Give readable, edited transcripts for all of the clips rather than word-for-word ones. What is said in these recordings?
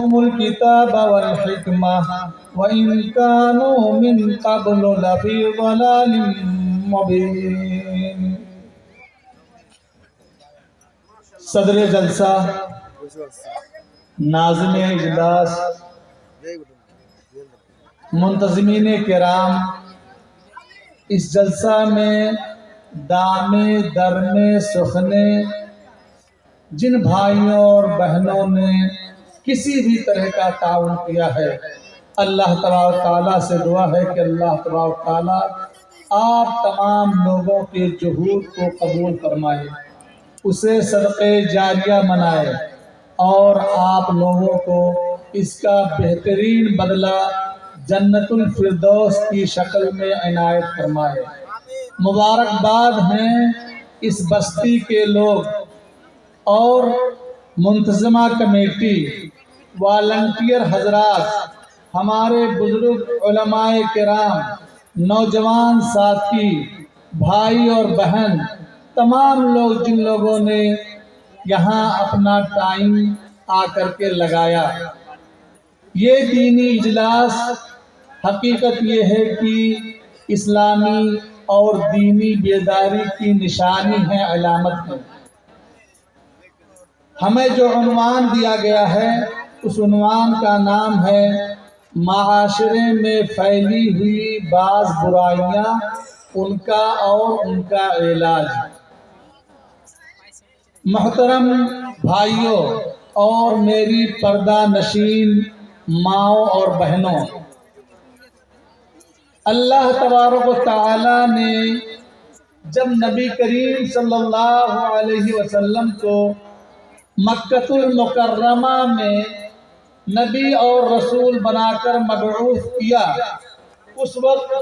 آتيناهم الكتاب والحكمة وإن كانوا من قبل لفي ضلال مبين۔ صدر جلسہ، ناظم اجلاس، منتظمین کرام، اس جلسہ میں دامے درمے سخنے جن بھائیوں اور بہنوں نے کسی بھی طرح کا تعاون کیا ہے، اللہ تبارک تعالیٰ سے دعا ہے کہ اللہ تبارک تعالیٰ آپ تمام لوگوں کے جہود کو قبول فرمائے، اسے صدقہ جاریہ بنائے اور آپ لوگوں کو اس کا بہترین بدلہ جنت الفردوس کی شکل میں عنایت فرمائے۔ مبارکباد ہیں اس بستی کے لوگ اور منتظمہ کمیٹی، والنٹیئر حضرات، ہمارے بزرگ علماء کرام، نوجوان ساتھی، بھائی اور بہن، تمام لوگ جن لوگوں نے یہاں اپنا ٹائم آ کر کے لگایا۔ یہ دینی اجلاس حقیقت یہ ہے کہ اسلامی اور دینی بیداری کی نشانی ہے، علامت ہے۔ ہمیں جو عنوان دیا گیا ہے اس عنوان کا نام ہے معاشرے میں پھیلی ہوئی بعض برائیاں، ان کا اور ان کا علاج۔ محترم بھائیوں اور میری پردہ نشین ماؤں اور بہنوں، اللہ تبارک و تعالیٰ نے جب نبی کریم صلی اللہ علیہ وسلم کو مکہ المکرمہ میں نبی اور رسول بنا کر مبعوث کیا، اس وقت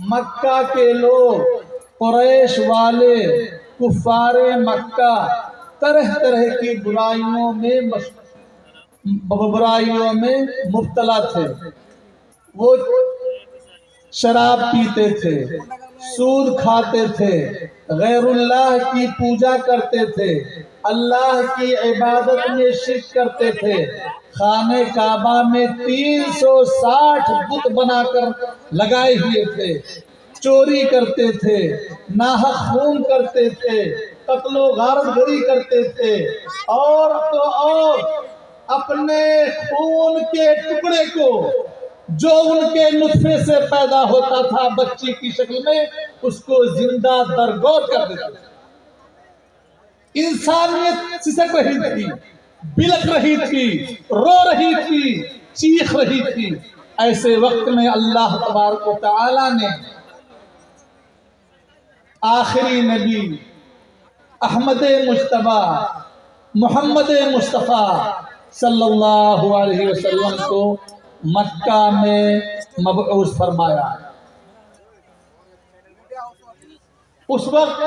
مکہ کے لوگ، قریش والے، کفار مکہ طرح طرح کی برائیوں میں مبتلا تھے۔ وہ شراب پیتے تھے، سود کھاتے تھے، غیر اللہ کی پوجا کرتے تھے، اللہ کی عبادت میں شرک کرتے تھے، خانہ کعبہ میں 360 بت بنا کر لگائے ہوئے تھے، چوری کرتے تھے، ناحق خون کرتے تھے، قتل و غارت گری کرتے تھے، اور تو اور اپنے خون کے ٹکڑے کو جو ان کے نطفے سے پیدا ہوتا تھا بچی کی شکل میں، اس کو زندہ درگور کر دیتے تھے۔ انسانیت سسک رہی تھی، بلک رہی تھی، رو رہی تھی، چیخ رہی تھی۔ ایسے وقت میں اللہ تبارک و تعالیٰ نے آخری نبی احمد مجتبی محمد مصطفیٰ صلی اللہ علیہ وسلم کو مکہ میں مبعوث فرمایا۔ اس وقت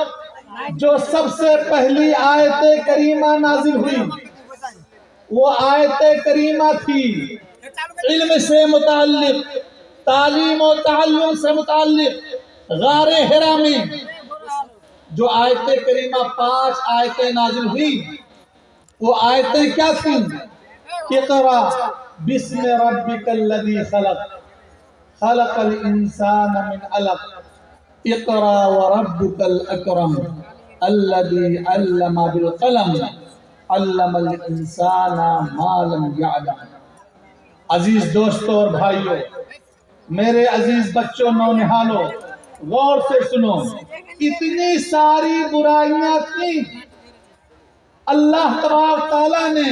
جو سب سے پہلی آیت کریمہ نازل ہوئی وہ آیت کریمہ تھی علم سے متعلق، تعلیم و تعلم سے متعلق۔ غار حرا میں جو آیت کریمہ 5 آیتیں نازل ہوئی، وہ آیتیں کیا تھیں؟ اقرا بسم ربک الذی خلق، خلق الانسان من علق، اقرا وربک الاکرم الذی علم بالقلم علم الانسان ما لم یعلم۔ عزیز دوستوں اور بھائیوں، میرے عزیز بچوں، نونہالوں، غور سے سنو۔ اتنی ساری برائیاں تھیں، اللہ تبارک تعالیٰ نے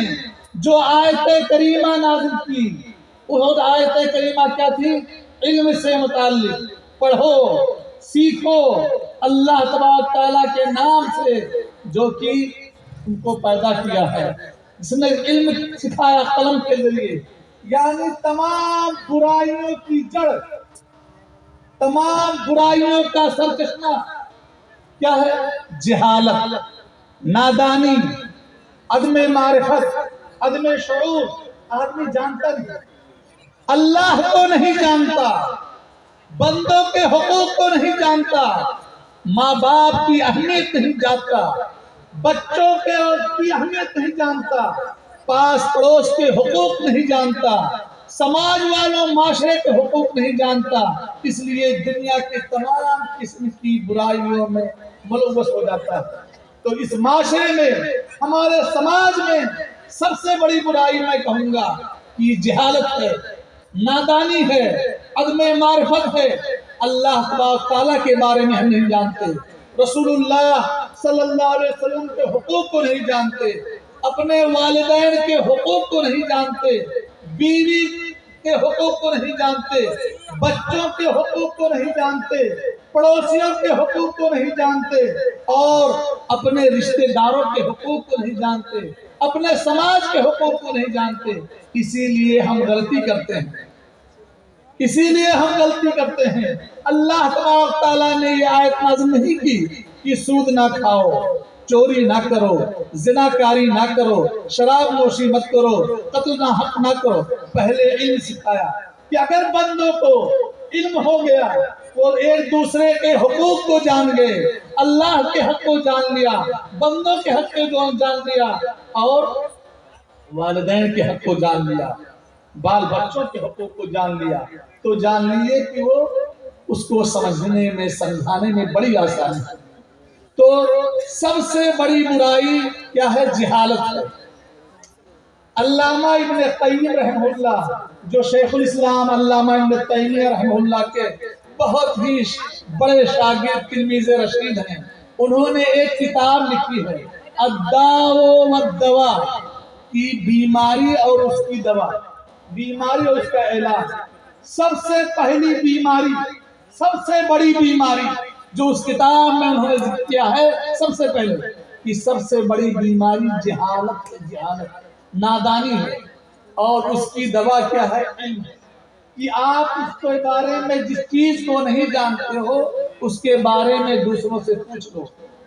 جو آیت کریمہ نازل کی، وہ آیت کریمہ کیا تھی؟ علم سے متعلق۔ پڑھو، سیکھو اللہ تبارک تعالیٰ کے نام سے جو کہ ان کو پیدا کیا ہے، جس نے علم سکھایا قلم کے ذریعے۔ یعنی تمام برائیوں کی جڑ، تمام برائیوں کا سرچشمہ کیا ہے؟ جہالت، نادانی، عدم معرفت، عدم شعور۔ آدمی جانتا نہیں، اللہ کو نہیں جانتا، بندوں کے حقوق کو نہیں جانتا، ماں باپ کی اہمیت نہیں جانتا، بچوں کی اہمیت نہیں جانتا، پاس پڑوس کے حقوق نہیں جانتا، سماج والوں معاشرے کے حقوق نہیں جانتا، اس لیے دنیا کے تمام قسم کی برائیوں میں ملوث ہو جاتا ہے۔ تو اس معاشرے میں، ہمارے سماج میں سب سے بڑی برائی میں کہوں گا کہ جہالت ہے، نادانی ہے، عدم معرفت ہے۔ اللہ تبارک تعالیٰ کے بارے میں ہم نہیں جانتے، رسول اللہ صلی اللہ علیہ وسلم کے حقوق کو نہیں جانتے، اپنے والدین کے حقوق کو نہیں جانتے، بیوی کے حقوق کو نہیں جانتے، بچوں کے حقوق کو نہیں جانتے، پڑوسیوں کے حقوق کو نہیں جانتے، اور اپنے رشتہ داروں کے حقوق کو نہیں جانتے، اپنے سماج کے حقوق کو نہیں جانتے۔ اسی لیے ہم غلطی کرتے ہیں، اسی لیے ہم غلطی کرتے ہیں۔ اللہ تبارک تعالیٰ نے یہ آیت نازل نہیں کی کہ سود نہ کھاؤ، چوری نہ کرو، زناکاری نہ کرو، شراب نوشی مت کرو، قتل نہ حق نہ کرو۔ پہلے علم سکھایا کہ اگر بندوں کو علم ہو گیا، وہ ایک دوسرے کے حقوق کو جان گئے، اللہ کے حق کو جان لیا، بندوں کے حق کو جان لیا، اور والدین کے حق کو جان لیا، بال بچوں کے حقوق کو جان لیا، تو جان لیے کہ وہ اس کو سمجھنے میں، سمجھانے میں بڑی آسانی ہے۔ تو سب سے بڑی برائی کیا ہے؟ جہالت ہے۔ علامہ ابن قیم رحمہ اللہ، جو شیخ الاسلام علامہ ابن تیمیہ رحمہ اللہ کے بہت ہی بڑے شاگرد تلمیذ رشید ہیں، انہوں نے ایک کتاب لکھی ہے الداء والدواء، کی بیماری اور اس کی دوا، بیماری اور اس کا علاج۔ سب سے پہلی بیماری، سب سے بڑی بیماری جو اس کتاب میں انہوں نے ذکر کیا ہے، سب سے پہلے کہ سب سے بڑی بیماری جہالت ہے، جہالت، نادانی ہے، اور اس کی دوا کیا ہے؟ علم ہے، کہ آپ اس کے بارے میں جس چیز کو نہیں جانتے ہو اس کے بارے میں دوسروں سے پوچھ لو۔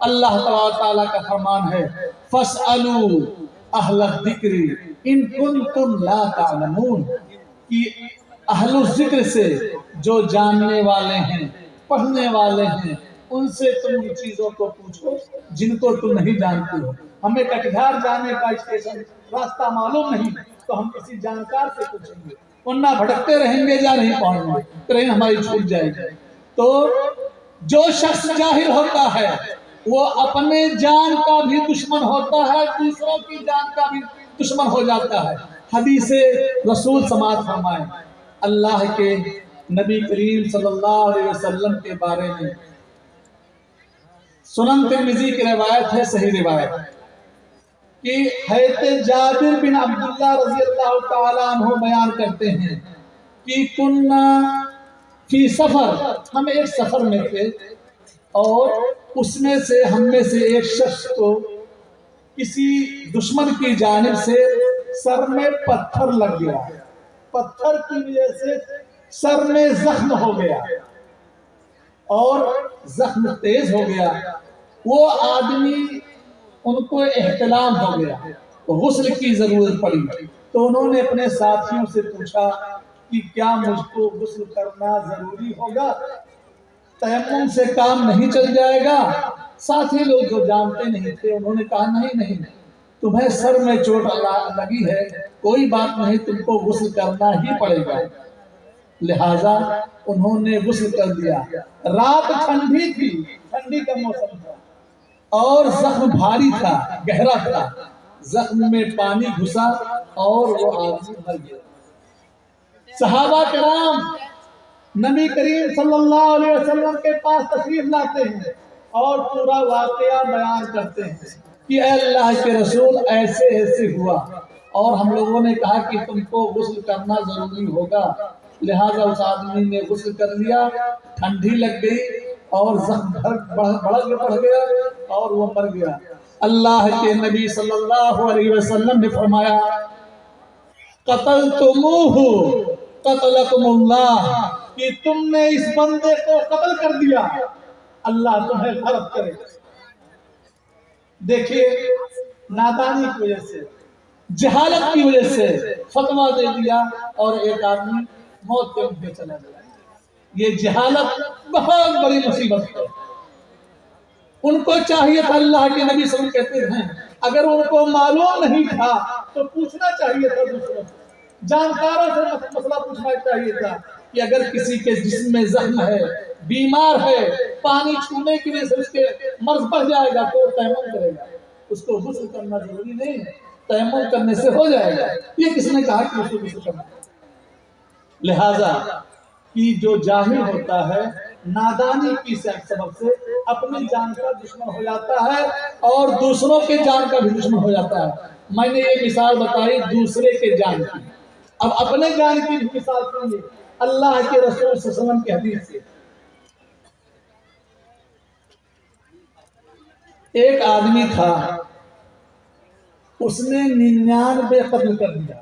اللہ تعالیٰ کا فرمان ہے فَاسْأَلُوا اہل الذکر ان کنتم لا تعلمون، کہ اہل الذکر سے، جو جاننے والے ہیں، پڑھنے والے ہیں، ان سے تم ان چیزوں کو پوچھو جن کو تم نہیں جانتے ہو۔ ہمیں کٹیہار جانے کا اسٹیشن راستہ معلوم نہیں تو ہم کسی جانکار سے پوچھیں گے، ورنہ بھٹکتے رہیں گے، جا نہیں پہنچیں گے، ٹرین ہماری چھوٹ جائے گی۔ تو جو شخص جاہل ہوتا ہے وہ اپنے جان کا بھی دشمن ہوتا ہے، دوسروں کی جان کا بھی دشمن ہو جاتا ہے۔ حدیث رسول سماعت فرمائیں، اللہ کے نبی کریم صلی اللہ علیہ وسلم کے بارے میں سنن ترمذی کی روایت ہے، صحیح روایت، کہ حضرت جابر بن عبداللہ رضی اللہ تعالیٰ عنہ بیان کرتے ہیں کہ کننا فی سفر، ہم ایک سفر میں تھے، اور اس میں سے ہم میں سے ایک شخص کو کسی دشمن کی جانب سے سر میں پتھر لگ گیا، پتھر کی وجہ سے سر میں زخم ہو گیا، اور زخم تیز ہو گیا۔ وہ آدمی، ان کو احتلام ہو گیا، غسل کی ضرورت پڑی، تو انہوں نے اپنے ساتھیوں سے پوچھا کہ کیا مجھ کو غسل کرنا ضروری ہوگا؟ تیمم سے کام نہیں چل جائے گا؟ ساتھی لوگ جو جانتے نہیں تھے انہوں نے کہا نہیں، تمہیں سر میں چوٹ لگی ہے، کوئی بات نہیں، تم کو غسل کرنا ہی پڑے گا۔ لہٰذا انہوں نے غسل کر دیا۔ رات ٹھنڈی تھی، ٹھنڈی کا موسم تھا، اور زخم بھاری تھا، گہرا تھا، زخم میں پانی گھسا اور وہ آدمی مر گیا۔ صحابہ کرام نبی کریم صلی اللہ علیہ وسلم کے پاس تشریف لاتے ہیں اور پورا واقعہ بیان کرتے ہیں کہ اے اللہ کے رسول، ایسے ایسے ہوا، اور ہم لوگوں نے کہا کہ تم کو غسل کرنا ضروری ہوگا، لہٰذا اس آدمی نے غسل کر لیا، ٹھنڈی لگ گئی اور زخم بڑھ گیا اور وہ مر گیا۔ اللہ کے نبی صلی اللہ علیہ وسلم نے فرمایا قتلتموہ قتلکم اللہ، کہ تم نے اس بندے کو قتل کر دیا، اللہ تمہیں غرق کرے۔ دیکھیے، نادانی کی وجہ سے، جہالت کی وجہ سے فتویٰ دے دیا اور ایک آدمی موت کے منہ چلا گیا۔ یہ جہالت بہت بڑی مصیبت ہے۔ ان کو چاہیے تھا، اللہ کے نبی صلی اللہ علیہ وسلم کہتے ہیں اگر ان کو معلوم نہیں تھا تو پوچھنا چاہیے تھا دوسروں سے، جانکاروں سے مسئلہ پوچھنا چاہیے تھا کہ اگر کسی کے جسم میں زخم ہے، بیمار ہے، پانی چھونے کی وجہ سے اس کے مرض بڑھ جائے گا تو وہ تیمم کرے گا، اس کو غسل کرنا ضروری نہیں ہے، تیمم کرنے سے ہو جائے گا۔ یہ کس نے کہا کہ اس کو غسل کرنا؟ لہذا کہ جو جاہل ہوتا ہے نادانی کی سبب سے اپنی جان کا دشمن ہو جاتا ہے اور دوسروں کے جان کا بھی دشمن ہو جاتا ہے۔ میں نے یہ مثال بتائی دوسرے کے جان کی، اب اپنے جان کی بھی مثال سنیے اللہ کے رسول صلی اللہ علیہ وسلم کی حدیث سے۔ ایک آدمی تھا، اس نے 99 قتل کر دیا،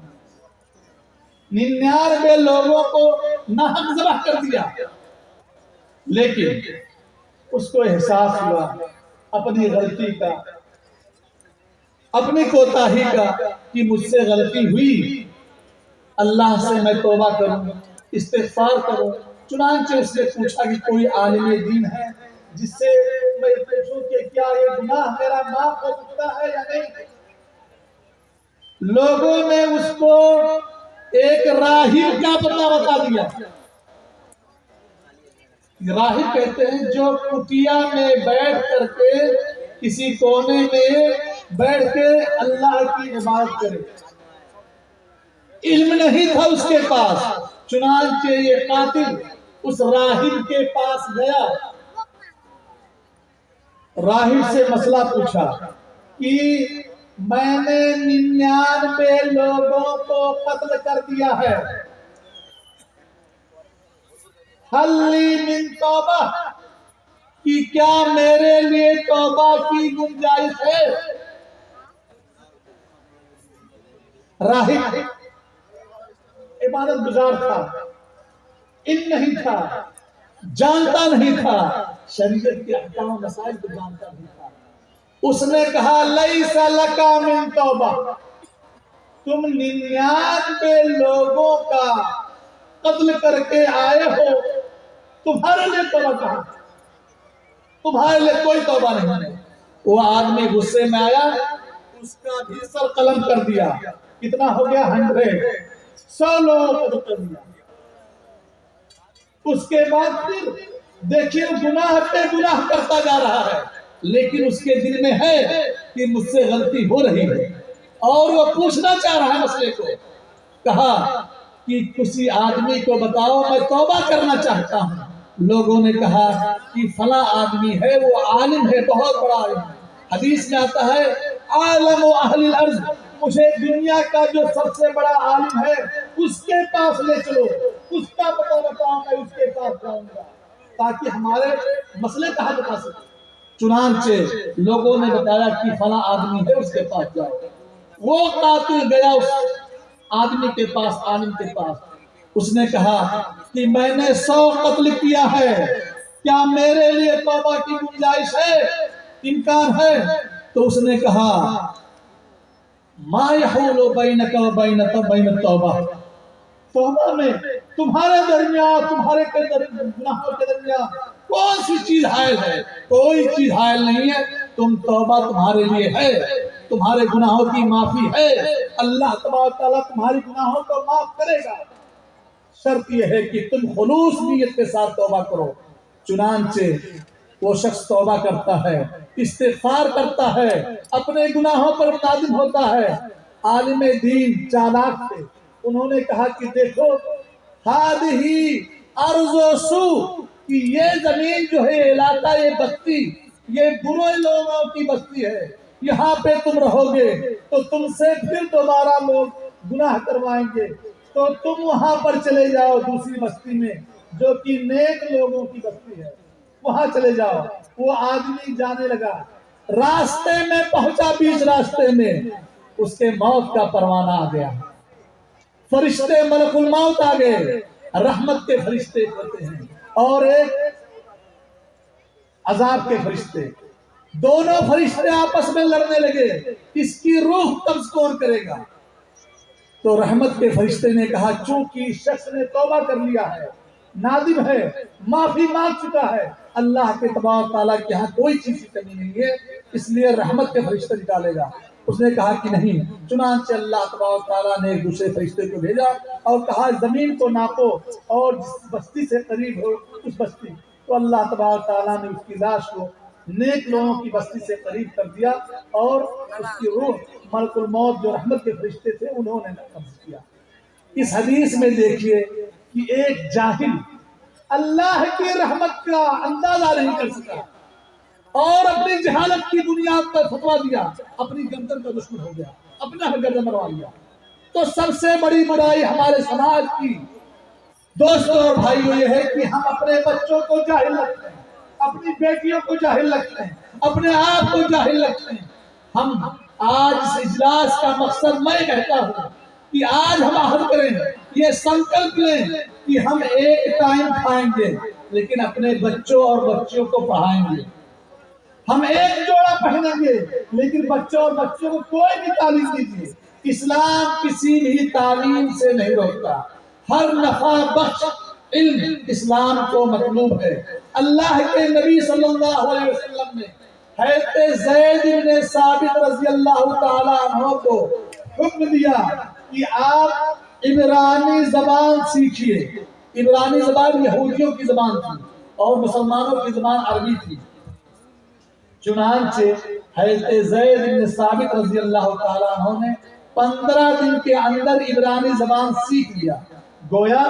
99 لوگوں کو ناحق ذبح کر دیا، لیکن اس کو احساس ہوا اپنی غلطی کا، اپنی کوتاہی کا کہ مجھ سے غلطی ہوئی، اللہ سے میں توبہ کروں، استغفار کروں۔ چنانچہ اس نے پوچھا کہ کوئی عالم دین ہے جس سے میں پوچھوں کہ کیا یہ گناہ میرا معاف ہو سکتا ہے یا نہیں؟ لوگوں نے اس کو ایک راہب کا پتہ بتا دیا۔ راہب کہتے ہیں جو کٹیا میں بیٹھ کر کے کسی کونے میں بیٹھ کے اللہ کی عبادت کرے، علم نہیں تھا اس کے پاس، چنانچہ یہ قاتل اس راہب کے پاس گیا، راہب سے مسئلہ پوچھا کہ میں نے 99 لوگوں کو قتل کر دیا ہے، حل لی من توبہ، کہ کیا میرے لیے توبہ کی گنجائش ہے؟ راہب عبادت گزار تھا، علم نہیں تھا، جانتا نہیں تھا، شریعت کے احکام و مسائل کو جانتا نہیں تھا۔ اس نے کہا لیس لک من توبہ، تم 99 لوگوں کا قتل کر کے آئے ہو، تمہارے لیے توبہ کہاں؟ تمہارے لیے کوئی توبہ نہیں۔ وہ آدمی غصے میں آیا، اس کا بھی سر قلم کر دیا، کتنا ہو گیا 100 لوگوں کو قتل کر دیا۔ اس کے بعد پھر دیکھیے گناہ پہ گناہ کرتا جا رہا ہے، لیکن اس کے دل میں ہے کہ مجھ سے غلطی ہو رہی ہے اور وہ پوچھنا چاہ رہا ہے مسئلے کو۔ کہا کہ کسی آدمی کو بتاؤ میں توبہ کرنا چاہتا ہوں۔ لوگوں نے کہا کہ فلاں آدمی ہے، وہ عالم ہے، بہت بڑا عالم ہے۔ حدیث میں آتا ہے عالم و اہل الارض، مجھے دنیا کا جو سب سے بڑا عالم ہے اس کے پاس لے چلو، اس کا پتہ بتاؤ، میں اس کے پاس جاؤں گا تاکہ ہمارے مسئلے کا حل بتا سکے۔ چنانچہ لوگوں نے بتایا کہ فلاں آدمی ہے، اس کے پاس جاؤ۔ وہ قاتل گیا اس آدمی کے پاس، عالم کے پاس۔ اس نے کہا کہ میں نے 100 قتل کیا ہے، کیا میرے لیے توبہ کی گنجائش ہے، امکان ہے؟ تو اس نے کہا ما یحول بینک و بین التوبہ، توبہ میں تمہارے درمیان، تمہارے گناہوں کے درمیان کون سی چیز حائل ہے؟ کوئی چیز حائل نہیں ہے، تم توبہ تمہارے لیے ہے، تمہارے گناہوں کی معافی ہے، اللہ تبارک تعالیٰ تمہاری گناہوں کو معاف کرے گا، شرط یہ ہے کہ تم خلوص نیت کے ساتھ توبہ کرو۔ چنانچہ وہ شخص توبہ کرتا ہے، استغفار کرتا ہے، اپنے گناہوں پر نادم ہوتا ہے۔ عالم دین چالاک تھے، انہوں نے کہا کہ دیکھو ہذہ ارض سو، کہ یہ زمین جو ہے، علاقہ، یہ بستی، یہ برے لوگوں کی بستی ہے، یہاں پہ تم رہو گے تو تم سے پھر دوبارہ لوگ گناہ کروائیں گے، تو تم وہاں پر چلے جاؤ دوسری بستی میں جو کہ نیک لوگوں کی بستی ہے، وہاں چلے جاؤ۔ وہ آدمی جانے لگا، راستے میں پہنچا، بیچ راستے میں اس کے موت کا پروانہ آ گیا، فرشتے ملک الموت آ گئے، رحمت کے فرشتے ہوتے ہیں اور ایک عذاب کے فرشتے، دونوں فرشتے آپس میں لڑنے لگے، اس کی روح قبض کون کرے گا؟ تو رحمت کے فرشتے نے کہا چونکہ شخص نے توبہ کر لیا ہے، نادم ہے، معافی مانگ چکا ہے، اللہ کے تبارک تعالیٰ کے ہاں کوئی چیز کی کمی نہیں ہے، اس لیے رحمت کے فرشتے نکالے گا۔ اس نے کہا کہ نہیں. چنانچہ اللہ تبارک و تعالیٰ نے ایک دوسرے فرشتے کو بھیجا اور کہا زمین کو ناپو اور جس بستی سے قریب ہو اس بستی. تو اللہ تبارک و تعالیٰ نے اس کی لاش کو نیک لوگوں کی بستی سے قریب کر دیا اور اس کی روح ملک الموت جو رحمت کے فرشتے تھے انہوں نے قبض کیا. اس حدیث میں دیکھیے کہ ایک جاہل اللہ کی رحمت کا اندازہ نہیں کر سکا اور اپنی جہالت کی بنیاد پر فتویٰ دیا, اپنی گردن کا دشمن ہو گیا, اپنا گردن مروا لیا. تو سب سے بڑی برائی ہمارے سماج کی دوستوں اور بھائیوں یہ ہے کہ ہم اپنے بچوں کو جاہل رکھتے ہیں, اپنی بیٹیوں کو جاہل رکھتے ہیں, اپنے آپ کو جاہل رکھتے ہیں. ہم آج اس اجلاس کا مقصد میں کہتا ہوں کہ آج ہم عہد کریں, یہ سنکلپ لیں کہ ہم ایک ٹائم کھائیں گے لیکن اپنے بچوں اور بچیوں کو پڑھائیں گے. ہم ایک جوڑا پہنیں گے لیکن بچوں اور بچوں کو کوئی بھی تعلیم دیجیے. اسلام کسی بھی تعلیم سے نہیں روکتا. ہر نفع بخش علم اسلام کو مطلوب ہے. اللہ کے نبی صلی اللہ علیہ وسلم نے حضرت زید بن ثابت رضی اللہ تعالی عنہ کو حکم دیا کہ آپ عبرانی زبان سیکھیے. عبرانی زبان یہودیوں کی زبان تھی اور مسلمانوں کی زبان عربی تھی. چنانچہ حضرت زید بن ثابت رضی اللہ تعالیٰ عنہ نے 15 دن کے اندر عبرانی زبان سیکھ لیا. گویا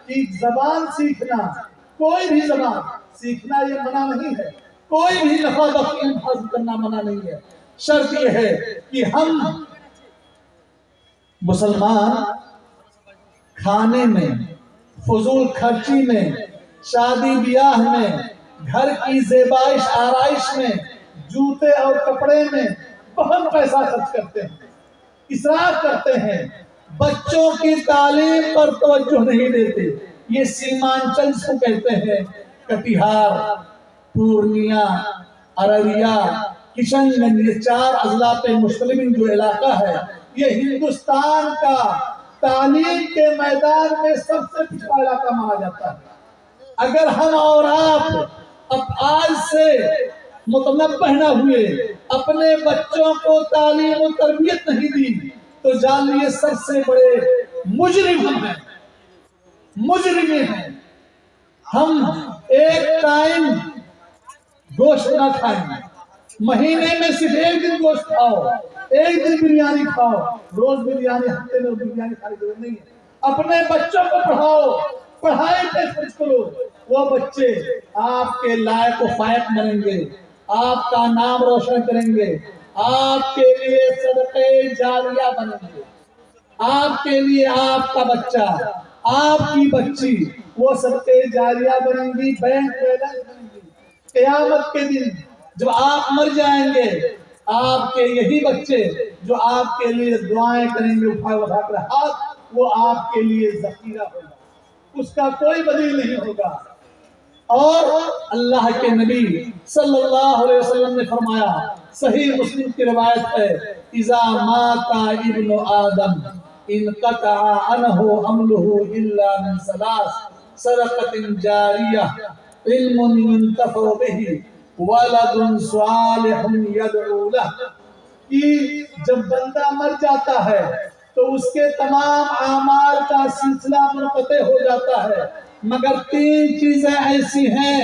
کہ زبان سیکھنا, کوئی بھی زبان سیکھنا یہ منع نہیں ہے, کوئی بھی نفع بخش علم حاصل کرنا منع نہیں ہے. شرط یہ ہے کہ ہم مسلمان کھانے میں, فضول خرچی میں, شادی بیاہ میں, گھر کی زیبائش آرائش میں, جوتے اور کپڑے میں بہت پیسہ خرچ کرتے ہیں, اسراف کرتے ہیں, بچوں کی تعلیم پر توجہ نہیں دیتے. یہ سیمانچل کو کہتے ہیں, کٹیہار, پورنیہ, ارریہ, کشن گنج, یہ 4 اضلاع پہ مشتمل جو علاقہ ہے یہ ہندوستان کا تعلیم کے میدان میں سب سے پچھڑا علاقہ مانا جاتا ہے. اگر ہم اور آپ اب آج سے متنبہ نہ ہوئے, اپنے بچوں کو تعلیم و تربیت نہیں دی تو جان لیے سب سے بڑے مجرم ہم ہیں, مجرمیں ہیں. ہم ایک ٹائم گوشت نہ کھائیں, مہینے میں صرف ایک دن گوشت کھاؤ, ایک دن بریانی کھاؤ, روز بریانی, ہفتے میں بریانی کھانے کی ضرورت نہیں ہے. اپنے بچوں کو پڑھاؤ, پڑھائی پہ خرچ کرو, وہ بچے آپ کے لائق و فائق بنیں گے, آپ کا نام روشن کریں گے, آپ کے لیے صدقے جاریہ بنیں گے. آپ کے لیے آپ کا بچہ, آپ کی بچی وہ صدقے جاریہ بنیں گی, بینک بیلنس بنیں گی. قیامت کے دن جب آپ مر جائیں گے, آپ کے یہی بچے جو آپ کے لیے دعائیں کریں گے اٹھا کر ہاتھ, وہ آپ کے لیے ذخیرہ ہوگا, اس کا کوئی بدیل نہیں ہوگا. اور اللہ کے نبی صلی اللہ علیہ وسلم نے فرمایا, صحیح مسلم کی روایت ہے, اذا مات ابن آدم انقطع عنہ عمله الا من 3: صدقۃ جاریہ, علم ينتفع به, ولد صالح يدعو له. کہ جب بندہ مر جاتا ہے تو اس کے تمام اعمال کا سلسلہ منقطع ہو جاتا ہے, مگر 3 چیزیں ایسی ہیں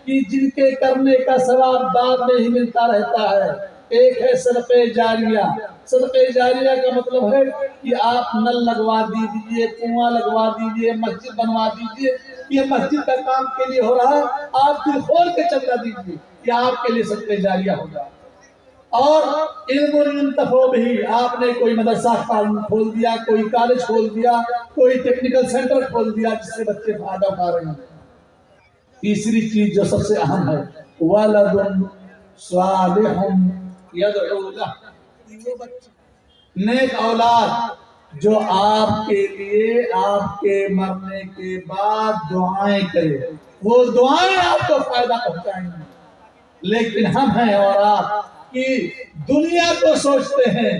کہ جن کے کرنے کا ثواب بعد میں ہی ملتا رہتا ہے. ایک ہے صدقہ جاریہ. صدقہ جاریہ کا مطلب ہے کہ آپ نل لگوا دیجئے, کنواں لگوا دیجئے, مسجد بنوا دیجئے, یہ مسجد کا کام کے لیے ہو رہا ہے, آپ دل کھول کے چندہ دیجئے, یہ آپ کے لیے صدقہ جاریہ ہوگا. اور علم ينتفع به, آپ نے کوئی مدرسہ کھول دیا, کوئی کالج کھول دیا, کوئی ٹیکنیکل سینٹر کھول دیا جس سے بچے فائدہ اٹھا رہے ہیں. تیسری چیز جو سب سے اہم ہے, ولد صالح يدعو له, نیک اولاد جو آپ کے لیے آپ کے مرنے کے بعد دعائیں کرے, وہ دعائیں آپ کو فائدہ پہنچائیں گی. لیکن ہم ہیں اور آپ کہ دنیا کو سوچتے ہیں,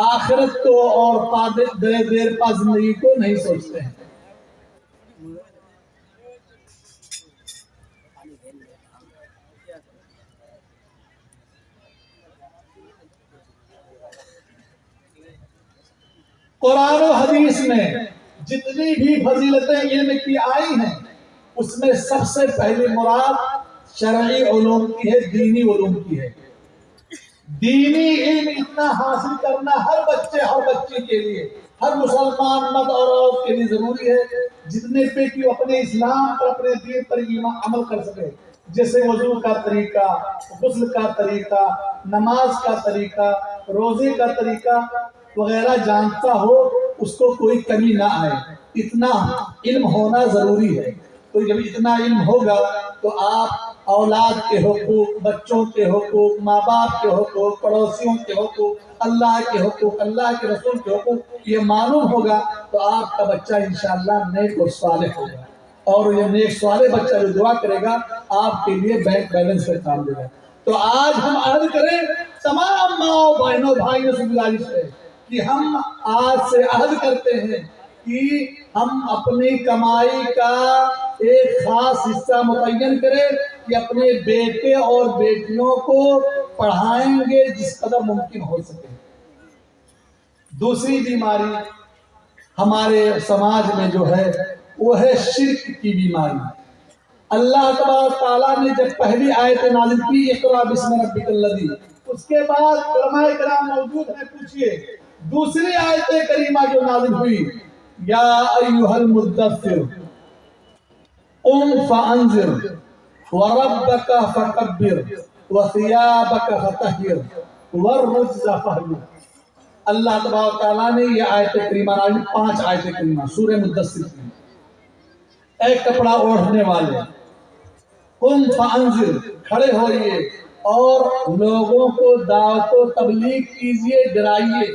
آخرت کو اور دیر پا زندگی کو نہیں سوچتے ہیں. قرآن و حدیث میں جتنی بھی فضیلتیں علم کی آئی ہیں اس میں سب سے پہلی مراد شرعی علوم کی ہے، دینی علوم کی ہے۔ دینی علم اتنا حاصل کرنا ہر بچے ہر بچی کے لیے، ہر مسلمان مرد اور عورت کے لیے ضروری ہے، جتنے پہ کہ وہ اپنے اسلام پر اپنے دین پر ایمان عمل کر سکے، جیسے وضو کا طریقہ، غسل کا طریقہ، نماز کا طریقہ، روزے کا طریقہ وغیرہ جانتا ہو، اس کو کوئی کمی نہ آئے، اتنا علم ہونا ضروری ہے۔ تو جب اتنا علم ہوگا تو آپ اولاد کے حقوق، بچوں کے حقوق، ماں باپ کے حقوق، پڑوسیوں کے حقوق، اللہ کے حقوق، اللہ کے رسول کے حقوق یہ معلوم ہوگا تو آپ کا بچہ انشاءاللہ نیک و صالح ہوگا، اور یہ نیک صالح بچہ جو دعا کرے گا آپ کے لیے بینک بیلنس پہ کام دے گا۔ تو آج ہم عہد کریں تمام ماں بہنوں بھائیوں سے گزارش ہے کہ ہم آج سے عہد کرتے ہیں کہ ہم اپنی کمائی کا ایک خاص حصہ متعین کریں کہ اپنے بیٹے اور بیٹیوں کو پڑھائیں گے جس قدر ممکن ہو سکے۔ دوسری بیماری ہمارے سماج میں جو ہے وہ ہے شرک کی بیماری۔ اللہ تبارک تعالیٰ نے جب پہلی آیت نازل کی اقرا بسم ربک الذی، اس کے بعد علماء کرام موجود ہیں، پوچھئے دوسری آیت کریمہ جو نازل ہوئی یا ایھا المدثر قم فانذر وربک فکبر وثیابک فطہر والرجز فہجر۔ اللہ تبارک تعالیٰ نے یہ آیت کریمہ نازل، 5 آیت کریمہ سورہ مدثر کی، ایک کپڑا اوڑھنے والے، قم فانذر کھڑے ہوئیے اور لوگوں کو دعوت و تبلیغ کیجئے، ڈرائیے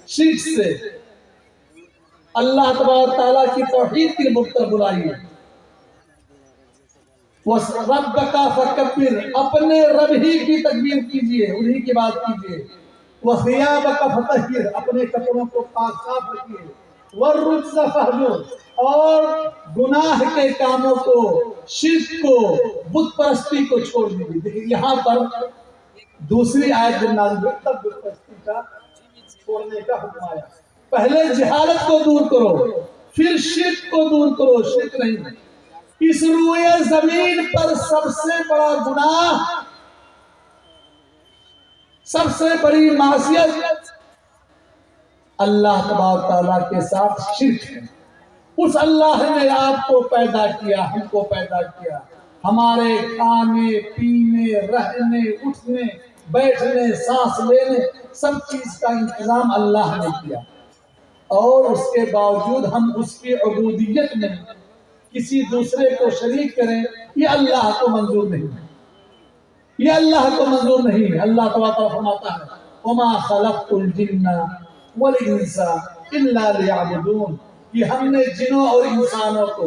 شرک سے، اللہ تبارک تعالیٰ کی توحید کی طرف بلائیے، وَرَبَّكَ فَكَبِّرْ اپنے رب ہی کی تکبیر کیجئے، انہی کی بات کیجئے، وَثِيَابَكَ فَطَهِّرْ اپنے کپڑوں کو پاک صاف رکھیے، وَالرُّجْزَ فَاهْجُرْ اور گناہ کے کاموں کو، شرک کو، بت پرستی کو چھوڑ دیجئے۔ دیکھیں یہاں پر دوسری آیت جب نازل ہوئی تب بت پرستی کا چھوڑنے کا حکم آیا۔ پہلے جہالت کو دور کرو، پھر شرک کو دور کرو، شرک نہیں۔ اس روئے زمین پر سب سے بڑا گناہ، سب سے بڑی معصیت اللہ تبارک تعالیٰ کے ساتھ شرک ہے۔ اس اللہ نے آپ کو پیدا کیا، ہم کو پیدا کیا، ہمارے کھانے پینے رہنے اٹھنے بیٹھنے سانس لینے سب چیز کا انتظام اللہ نے کیا، اور اس کے باوجود ہم اس کی عبودیت میں کسی دوسرے کو شریک کریں، یہ اللہ کو منظور نہیں ہے، یہ اللہ کو منظور نہیں ہے۔ اللہ تعالیٰ فرماتا ہے وَمَا خَلَقْتُ الْجِنَّ وَالْإِنسَ إِلَّا لِيَعْبُدُونَ کہ ہم نے جنوں اور انسانوں کو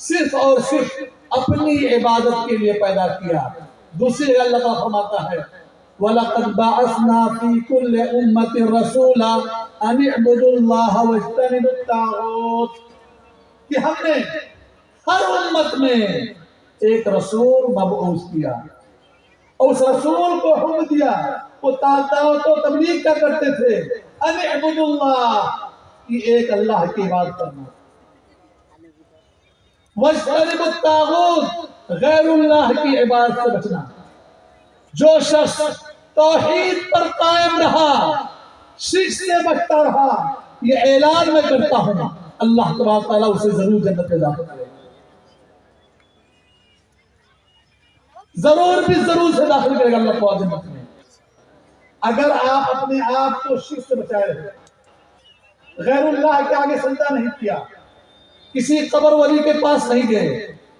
صرف اور صرف اپنی عبادت کے لیے پیدا کیا۔ دوسری اللہ تعالیٰ فرماتا ہے وَلَقَدْ بَعَثْنَا فِي كُلِّ أُمَّةٍ رَسُولًا أَنِ اعْبُدُوا اللَّهَ وَاجْتَنِبُوا الطَّاغُوتَ کہ ہم نے ہر امت میں ایک رسول مبعوث کیا، اور اس رسول کو حکم دیا، وہ دعوت و تبلیغ کا کرتے تھے ان اعبدوا اللہ کہ ایک اللہ کی عبادت کرنا، واجتنبوا الطاغوت غیر اللہ کی عبادت سے بچنا۔ جو شخص توحید پر قائم رہا، شرک سے بچتا رہا، یہ اعلان میں کرتا ہوں اللہ تبارک تعالیٰ اسے ضرور جنت میں داخل کرے گا، ضرور بھی ضرور سے داخل کرے گا اللہ کو جنت میں، اگر آپ اپنے آپ کو شرک سے بچائے رہے، غیر اللہ کے آگے سجدہ نہیں کیا، کسی قبر ولی کے پاس نہیں گئے،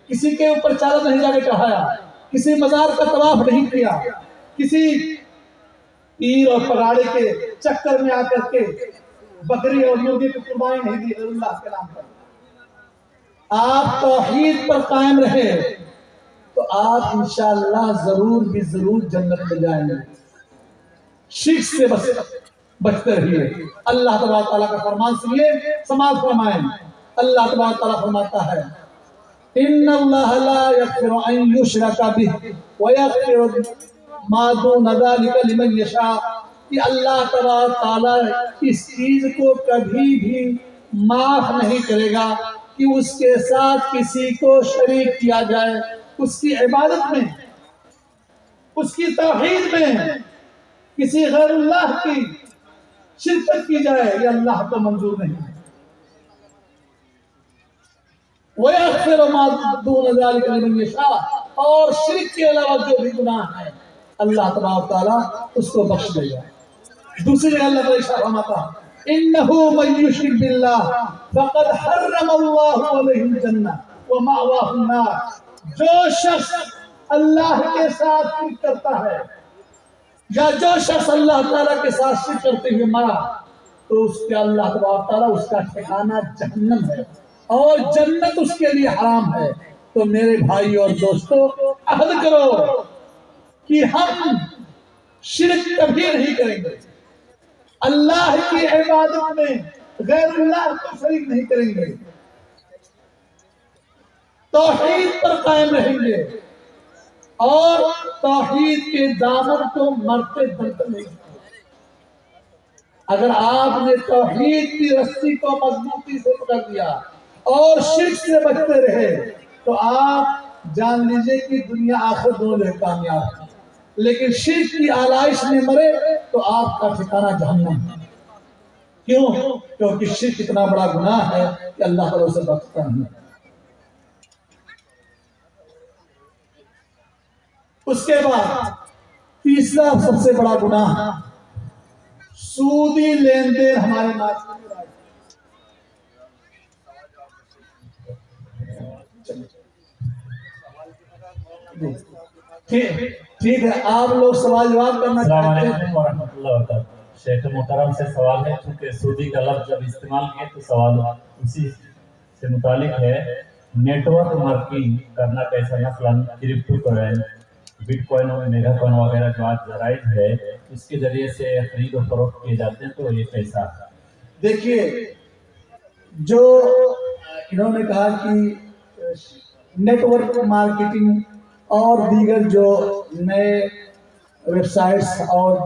کسی کے اوپر چادر نہیں جا کے چڑھایا، کسی مزار کا طواف نہیں کیا، کسی پیر اور پگاڑے کے چکر میں آ کر کے بکری اور مرغی کی قربانی نہیں دی غیر اللہ کے نام پر، آپ توحید پر قائم رہے تو آپ انشاءاللہ ضرور بھی ضرور جنت میں جائیں گے۔ شرک سے بچتے رہیے۔ اللہ تبارک تعالیٰ کا فرمان سنیے، سماعت فرمائیں۔ اللہ تبارک تعالیٰ فرماتا ہے ان اللہ لا یغفر ان یشرک بہ ویغفر ما دون ذلک لمن یشاء کہ اللہ تبارک تعالیٰ اس چیز کو کبھی بھی معاف نہیں کرے گا کہ اس کے ساتھ کسی کو شریک کیا جائے، اس کی عبادت میں، اس کی توحید میں کسی غیر اللہ کی شرکت کی جائے، یہ اللہ کو منظور نہیں ہے۔ وَيَغْفِرُ مَا دُونَ ذَلِكَ لِمَن يَشَاءُ، اور شرک کے علاوہ جو بھی گناہ ہے اللہ تبارک تعالیٰ اس کو بخش دے گا۔ دوسری جگہ اللہ تعالیٰ ارشاد فرماتا ہے إِنَّهُ مَن يُشْرِكْ بِاللَّهِ فَقَدْ حَرَّمَ اللَّهُ عَلَيْهِ الْجَنَّةَ وَمَأْوَاهُ النَّارُ، جو شخص اللہ کے ساتھ شرک کرتا ہے یا جو شخص اللہ تعالیٰ کے ساتھ شرک کرتے ہوئے مرا تو اس کے اللہ تبارک تعالیٰ اس کا ٹھکانہ جہنم ہے اور جنت اس کے لیے حرام ہے۔ تو میرے بھائی اور دوستو، عہد کرو کہ ہم شرک کبھی نہیں کریں گے، اللہ کی عبادت میں غیر اللہ کو شریک نہیں کریں گے، توحید پر قائم رہیں گے اور توحید کے دامن کو مرتے دم تک نہیں چھوڑیں گے۔ اگر آپ نے توحید کی رسی کو مضبوطی سے پکڑ لیا اور شرک سے بچتے رہے تو آپ جان لیجئے کہ دنیا آخر دونوں میں کامیاب ہے، لیکن شرک کی آلائش میں مرے تو آپ کا ٹھکانہ جہنم ہے۔ کیوں؟ کیونکہ شرک اتنا بڑا گناہ ہے کہ اللہ تعالیٰ اسے بخشتا نہیں۔ اس کے بعد تیسرا سب سے بڑا گناہ سودی لین دین ہمارے معاشرے میں رائج ہے۔ ٹھیک ہے، آپ لوگ سوال جواب کرنا السلام چاہتے ہیں؟ علیکم ورحمۃ اللہ وبرکاتہ۔ شیخ محترم سے سوال ہے، چونکہ سودی کا لفظ جب استعمال کیے تو سوال اسی سے متعلق ہے۔ نیٹ ورک مارکیٹنگ کرنا کیسا، مثلاً کرپٹو کرنسی، بٹ کوائن اور میگا کوائن وغیرہ جو آج رائج ہے، اس کے ذریعے سے خرید و فروخت کیے جاتے ہیں، تو یہ کیسا ہے؟ دیکھیے، جو انہوں نے کہا کہ نیٹ ورک مارکیٹنگ اور دیگر جو نئے ویب سائٹس اور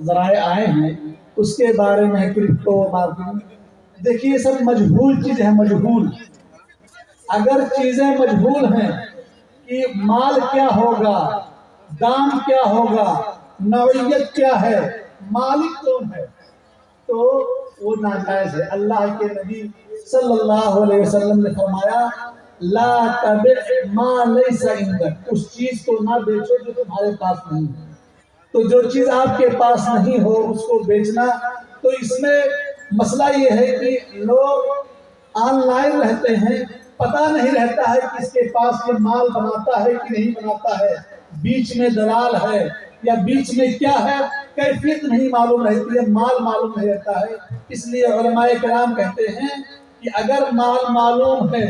ذرائع آئے ہیں اس کے بارے میں کرپٹو مارکیٹنگ، دیکھیے یہ سب مجہول چیز ہے۔ مجہول، اگر چیزیں مجہول ہیں کہ مال کیا ہوگا، دام کیا ہوگا، نوعیت کیا ہے، مالک کون ہے، تو وہ ناجائز ہے۔ اللہ کے نبی صلی اللہ علیہ وسلم نے فرمایا لا تبع ما لیس عندک، اس چیز کو نہ بیچو جو تمہارے پاس نہیں ہے۔ تو جو چیز آپ کے پاس نہیں ہو اس کو بیچنا، تو اس میں مسئلہ یہ ہے کہ لوگ آن لائن رہتے ہیں، پتہ نہیں رہتا ہے کہ اس کے پاس یہ مال بناتا ہے کہ نہیں بناتا ہے، بیچ میں دلال ہے یا بیچ میں کیا ہے، کیفیت نہیں معلوم رہتی ہے، مال معلوم نہیں رہتا ہے۔ اس لیے علماء کرام کہتے ہیں کہ اگر مال معلوم ہے،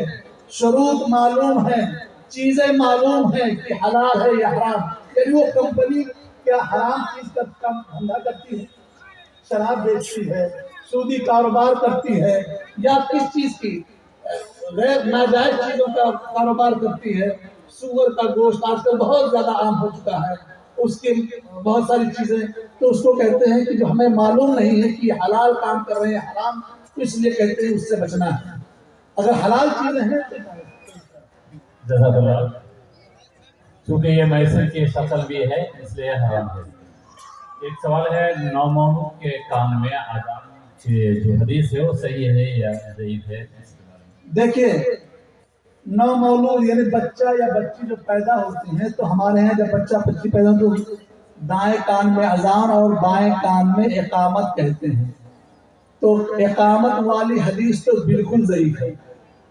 شروط معلوم ہے، چیزیں معلوم ہیں کہ حلال ہے یا حرام، یعنی وہ کمپنی کیا حرام چیز کا دھندا کرتی ہے، شراب بیچتی ہے، سودی کاروبار کرتی ہے، یا کس چیز کی غیر ناجائز چیزوں کا کاروبار کرتی ہے، سور کا گوشت آج کل بہت زیادہ عام ہو چکا ہے، اس کے بہت ساری چیزیں، تو اس کو کہتے ہیں کہ جو ہمیں معلوم نہیں ہے کہ حلال کام کر رہے ہیں حرام، تو اس لیے کہتے ہیں اس سے بچنا ہے۔ اگر حلال چیزیں ہیں تو جزاک اللہ۔ چونکہ یہ میسر کی شکل بھی ہے اس لیے حرام ہے۔ ایک سوال ہے، نو مولود کے کان میں آدم کی جو حدیث ہے وہ صحیح ہے یا ضعیف ہے؟ دیکھیے، نو مولود یعنی بچہ یا بچی جو پیدا ہوتی ہیں، تو ہمارے ہیں جب بچہ بچی پیدا ہو تو دائیں کان میں اذان اور بائیں کان میں اقامت کہتے ہیں، تو اقامت والی حدیث تو بالکل ضعیف ہے،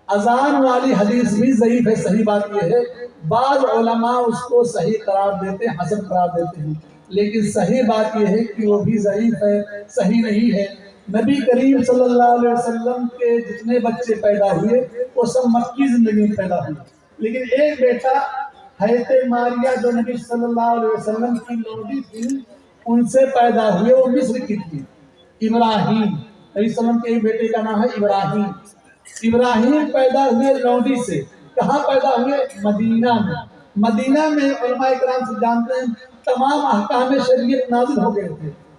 اذان والی حدیث بھی ضعیف ہے۔ صحیح بات یہ ہے بعض علماء اس کو صحیح قرار دیتے ہیں، حسن قرار دیتے ہیں، لیکن صحیح بات یہ ہے کہ وہ بھی ضعیف ہے، صحیح نہیں ہے۔ نبی کریم صلی اللہ علیہ وسلم کے جتنے بچے پیدا ہوئے وہ سب مکی زندگی میں پیدا ہوئے، لیکن ایک بیٹا حضرت ماریہ جو نبی صلی اللہ علیہ وسلم کی لونڈی تھی ان سے پیدا ہوئے، وہ مصر کی تھی، ابراہیم، نبی صلی اللہ علیہ وسلم کے ایک بیٹے کا نام ہے ابراہیم۔ ابراہیم پیدا ہوئے لونڈی سے، کہاں پیدا ہوئے؟ مدینہ میں۔ مدینہ میں علماء کرام سے جانتے ہیں تمام احکام شریعت نازل ہو گئے تھے،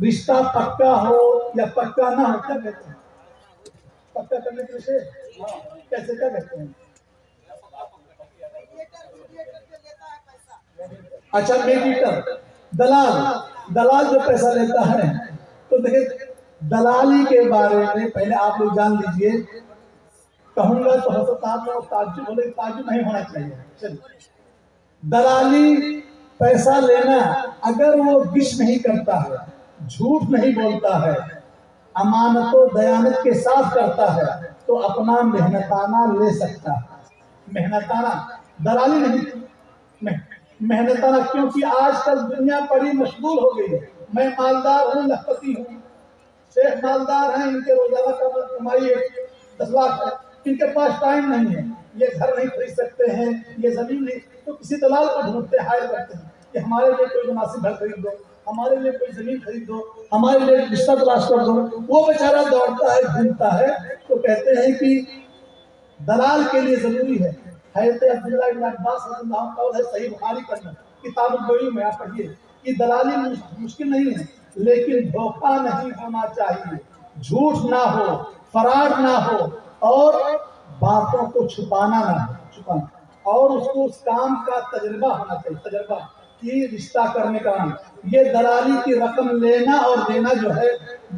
رشتہ پکا ہو یا پکا نہ ہو کیا کہتے ہیں؟ پکا کرنے کے لیے کیسے کیا کہتے ہیں؟ اچھا میڈیٹر، دلال جو پیسہ لیتا ہے، تو دیکھیں دلالی کے بارے میں پہلے آپ لوگ جان لیجئے، کہوں گا تو حضرت آپ لوگ تعجب بولے، تعجب نہیں ہونا چاہیے. چلیے، دلالی پیسہ لینا اگر وہ غش نہیں کرتا ہے، جھوٹ نہیں بولتا ہے، امانت و دیانت کے ساتھ کرتا ہے، تو اپنا محنتانہ لے سکتا ہے. محنتانہ، دلالی نہیں، محنتانہ. کیونکہ آج کل دنیا بڑی مشغول ہو گئی ہے. میں مالدار ہوں، لکھپتی ہوں، شیخ مالدار ہیں، ان کے روزانہ کا کمائی 10 لاکھ ہے، ان کے پاس ٹائم نہیں ہے، یہ گھر نہیں خرید سکتے ہیں، یہ زمین نہیں، تو کسی دلال کو ڈھونڈتے ہائر کرتے ہیں کہ ہمارے لیے کوئی مناسب گھر خرید دو، ہمارے لیے کوئی زمین خرید دو، ہمارے لیے رشتہ تلاش کر دو. وہ بیچارہ دوڑتا ہے، گھومتا ہے. تو کہتے ہیں کہ دلال کے لیے ضروری ہے. حضرت عبداللہ بن عباس رضی اللہ عنہ قول ہے، صحیح بخاری کا کتاب البیوع میں آپ پڑھیے کہ دلالی مشکل نہیں ہے، لیکن دھوکہ نہیں ہونا چاہیے، جھوٹ نہ ہو، فراڈ نہ ہو، اور باتوں کو چھپانا نہ ہو، اور اس کو اس کام کا تجربہ ہونا چاہیے، تجربہ کہ رشتہ کرنے کا. یہ دلالی کی رقم لینا اور دینا جو ہے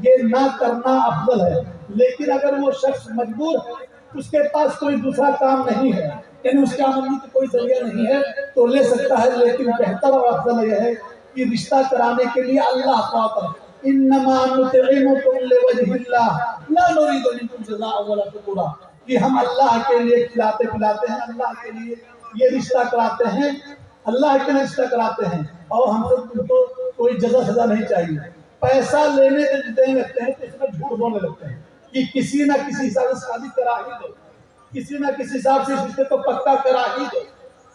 یہ نہ کرنا افضل ہے. لیکن اگر وہ شخص مجبور ہے، اس کے پاس کوئی دوسرا کام نہیں ہے، یعنی اس کے آمدنی کا کوئی ذریعہ نہیں ہے، تو لے سکتا ہے. لیکن بہتر اور افضل یہ ہے کہ رشتہ کرانے کے لیے اللہ تعالیٰ انما نطعمکم لوجہ اللہ لا نريد منکم جزاء ولا شکورا، کہ ہم اللہ کے لیے کھلاتے پلاتے ہیں، اللہ کے لیے یہ رشتہ کراتے ہیں، اللہ کے لیے رشتہ کراتے ہیں، اور ہم سب کو کوئی جزا سزا نہیں چاہیے. پیسہ لینے دینے لگتے ہیں تو اس میں جھوٹ بولنے لگتے ہیں کہ کسی نہ کسی حساب سے شادی کرا ہی دو، کسی نہ کسی حساب سے رشتے کو پکا کرا ہی دو.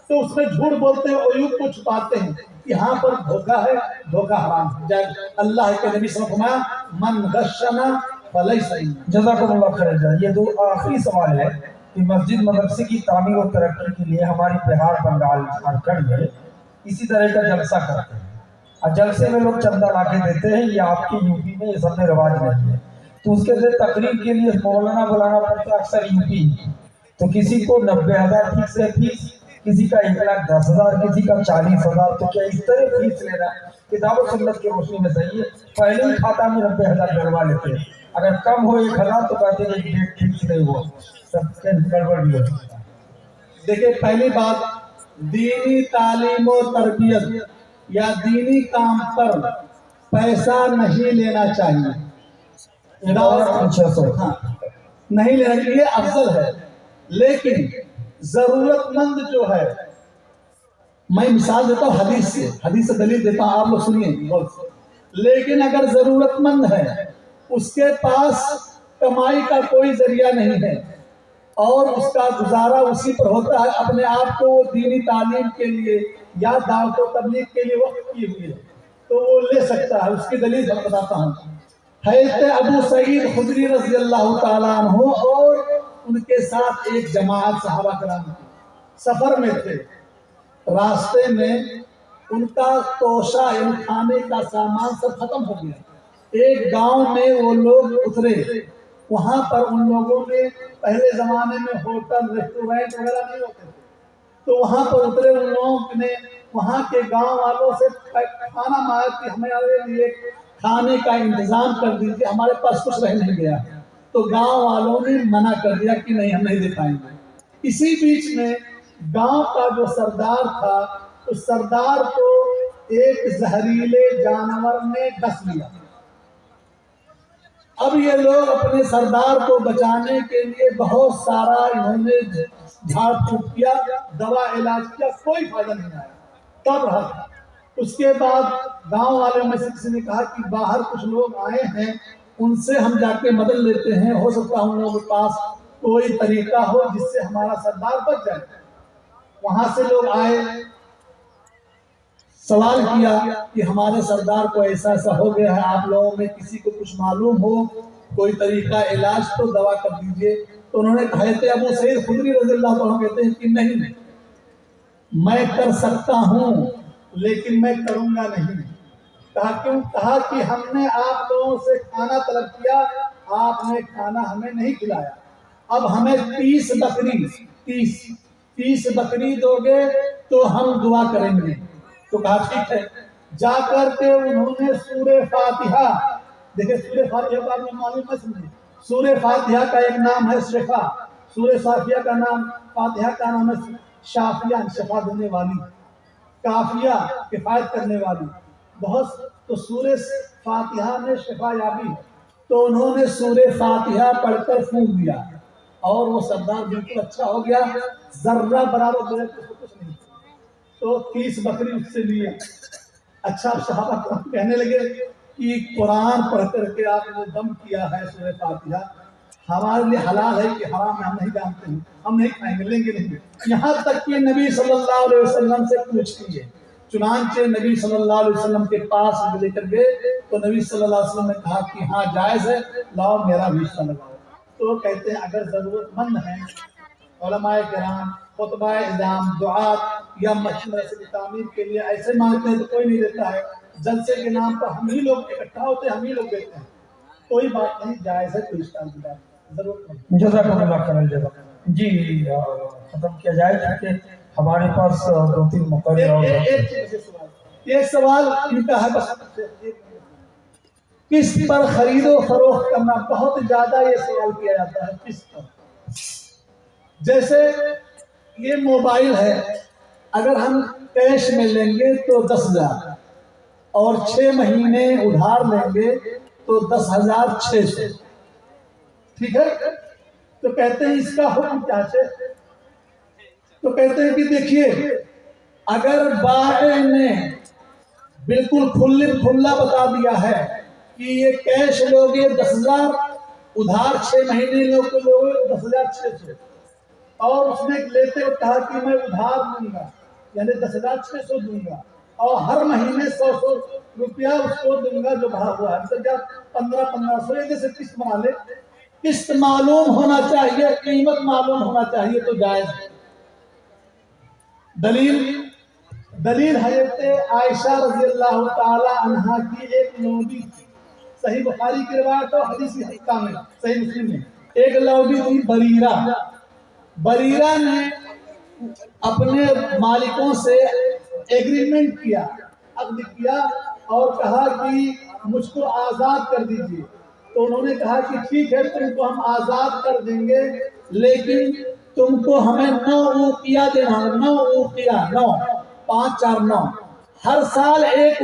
تو اس میں جھوٹ بولتے ہیں، عیوب کو چھپاتے ہیں. یہاں پر دھوکہ ہے، دھوکہ حرام ہے. اللہ کے نبی صلی اللہ علیہ وسلم فرمایا من غشنا فلیس منا. جزاکم اللہ خیر. یہ دو آخری سوال ہے کہ مسجد مدرسے کی تعمیر و ترقی کے لیے ہماری بہار بنگال جھارکھنڈ میں اسی طرح کا جلسہ کرتے ہیں، اور جلسے میں لوگ چندہ لا کے دیتے ہیں. یہ آپ کی یو پی میں یہ سب میں رواج نہیں ہے، تو اس کے لیے تقریب کے لیے مولانا بلانا پڑتا ہے اکثر یو پی. تو کسی کو 90,000 فیس ہے فیس، کسی کا 1,10,000، کسی کا 40,000. تو کیا اس طرح فیس لینا کتاب و سنت کی روشنی میں صحیح ہے؟ پہلے ہی کھاتا میں 90,000 ڈلوا لیتے ہیں، اگر کم ہو 1,000 تو کہتے ہیں کہ ڈیٹ فکس نہیں ہوا، سب کے گڑبڑ بھی ہوتا ہے. دیکھیں پہلی بات، دینی تعلیم و تربیت یا دینی کام پر پیسہ نہیں لینا چاہیے. ہاں نہیں لینا چاہیے، یہ افضل ہے. لیکن ضرورت مند جو ہے، میں مثال دیتا ہوں حدیث سے دلیل دیتا ہوں، آپ لوگ سنیے غور سے. لیکن اگر ضرورت مند ہے، اس کے پاس کمائی کا کوئی ذریعہ نہیں ہے، اور اس کا گزارا اسی پر ہوتا ہے، اپنے آپ کو وہ دینی تعلیم کے لیے یا دعوت و تبلیغ کے لیے وقف کی ہوئی ہے، تو وہ لے سکتا ہے. اس کی دلیل میں بتاتا ہوں. حضرت ابو سعید خدری رضی اللہ تعالیٰ عنہ اور ان کے ساتھ ایک جماعت صحابہ کرام کی سفر میں تھے. راستے میں ان کا توشہ یعنی کھانے کا سامان سب ختم ہو گیا. ایک گاؤں میں وہ لوگ اترے. وہاں پر ان لوگوں نے پہلے زمانے میں ہوٹل ریسٹورینٹ وغیرہ نہیں ہوتے تھے، تو وہاں پر اترے. ان لوگوں نے وہاں کے گاؤں والوں سے کھانا مانگا کہ ہمارے لیے کھانے کا انتظام کر دیجیے، ہمارے پاس کچھ رہ نہیں گیا. تو گاؤں والوں نے منع کر دیا کہ نہیں، ہم نہیں دے پائیں گے. اسی بیچ میں گاؤں کا جو سردار تھا، اس سردار کو ایک زہریلے جانور نے ڈس لیا. اب یہ لوگ اپنے سردار کو بچانے کے لیے بہت سارا انہوں نے جھاڑ پھوک کیا، دوا علاج کیا، کوئی فائدہ نہیں آیا. تب رہا. اس کے بعد گاؤں والوں میں سے کسی نے کہا کہ باہر کچھ لوگ آئے ہیں، ان سے ہم جا کے مدد لیتے ہیں، ہو سکتا ہے ان لوگوں کے پاس کوئی طریقہ ہو جس سے ہمارا سردار بچ جائے. وہاں سے لوگ آئے، سوال کیا کہ ہمارے سردار کو ایسا ایسا ہو گیا ہے، آپ لوگوں میں کسی کو کچھ معلوم ہو کوئی طریقہ علاج تو دوا کر دیجئے. تو انہوں نے حضرت ابو سعید خدری رضی اللہ عنہ کہتے ہیں کہ نہیں، میں کر سکتا ہوں لیکن میں کروں گا نہیں. کہا کہ ہم نے آپ لوگوں سے کھانا طلب کیا، آپ نے کھانا ہمیں نہیں کھلایا، اب ہمیں 30 بکری دو گے تو ہم دعا کریں گے۔ تو کہا ٹھیک ہے۔ جا کر کے انہوں نے سورہ فاتحہ، دیکھیں سورہ فاتحہ کا آپ نے معلوم ہے، سمجھے سورہ فاتحہ کا ایک نام ہے شفا، سورہ فاتحہ کا نام ہے شافیہ، شفا دینے والی، کافیہ کفایت کرنے والی، بہت، تو سورہ فاتحہ میں شفا یابی ہے۔ تو انہوں نے سورہ فاتحہ پڑھ کر پھونک دیا اور وہ سردار بالکل اچھا ہو گیا، ذرہ برابر میرے کو کچھ نہیں۔ تو 30 بکری اس سے لیے۔ اچھا صحابہ کرام کہنے لگے کہ قرآن پڑھ کر کے آپ نے دم کیا ہے سورہ فاتحہ، ہمارے لیے حلال ہے کہ حرام ہے ہم نہیں جانتے ہیں، ہم نہیں کھائیں گے، لیں گے نہیں۔ یہاں تک کہ نبی صلی اللہ علیہ وسلم سے پوچھ لیے، چنانچہ نبی صلی اللہ علیہ وسلم کے پاس لے کر گئے تو نبی صلی اللہ علیہ وسلم نے کہا کہ ہاں جائز ہے، لاؤ میرا بھی حصہ لگاؤ۔ تو کہتے ہیں اگر ضرورت مند ہیں علماء کرام، خطبہ اعظام، دعات یا مسجد کی تعمیر کے لیے ایسے مانگتے ہیں تو کوئی نہیں دیتا ہے، جلسے کے نام پر ہم ہی لوگ اکٹھا ہوتے ہیں، ہم ہی لوگ دیتے ہیں، کوئی بات نہیں، جائز ہے، کوئی اشکال کی بات نہیں، ضرورت مند۔ جزاکم اللہ خیر الجزا۔ جی ختم کیا جائے کیونکہ ہمارے پاس 2-3 مقرر اور ایک سوال ان کا ہے، بس قسط پر خرید و فروخت کرنا بہت زیادہ یہ سوال کیا جاتا ہے، قسط پر۔ جیسے یہ موبائل ہے، اگر ہم کیش میں لیں گے تو 10,000 اور 6 مہینے ادھار لیں گے تو 10,600، ٹھیک ہے؟ تو کہتے ہیں اس کا حکم کیا ہے؟ تو کہتے ہیں کہ دیکھیے اگر بائع نے بالکل کھلا بتا دیا ہے کہ یہ کیش لوگے 10,000، ادھار 6 مہینے لوگے 10,600، اور اس نے لیتے ہوئے کہا کہ میں ادھار دوں گا یعنی 10,600 دوں گا اور ہر مہینے 100 روپیہ اس کو دوں گا جو بڑھا ہوا ہے، تو جب 1500 جیسے قسط بنا لے، قسط معلوم ہونا چاہیے، قیمت معلوم ہونا چاہیے تو جائز ہے۔ دلیل حضرت عائشہ رضی اللہ تعالی عنہا کی ایک لوڈی تھی، صحیح بخاری کی روایت اور حدیث حقہ میں، صحیح مسلم میں، ایک لوڈی تھی بریرہ نے اپنے مالکوں سے ایگریمنٹ کیا، عقد کیا اور کہا کہ مجھ کو آزاد کر دیجئے، تو انہوں نے کہا کہ ٹھیک ہے تم کو ہم آزاد کر دیں گے، لیکن تم کو ہمیں 9 اوقیہ دینا ہے، 9 اوقیہ، 9 5 4 9، ہر سال 1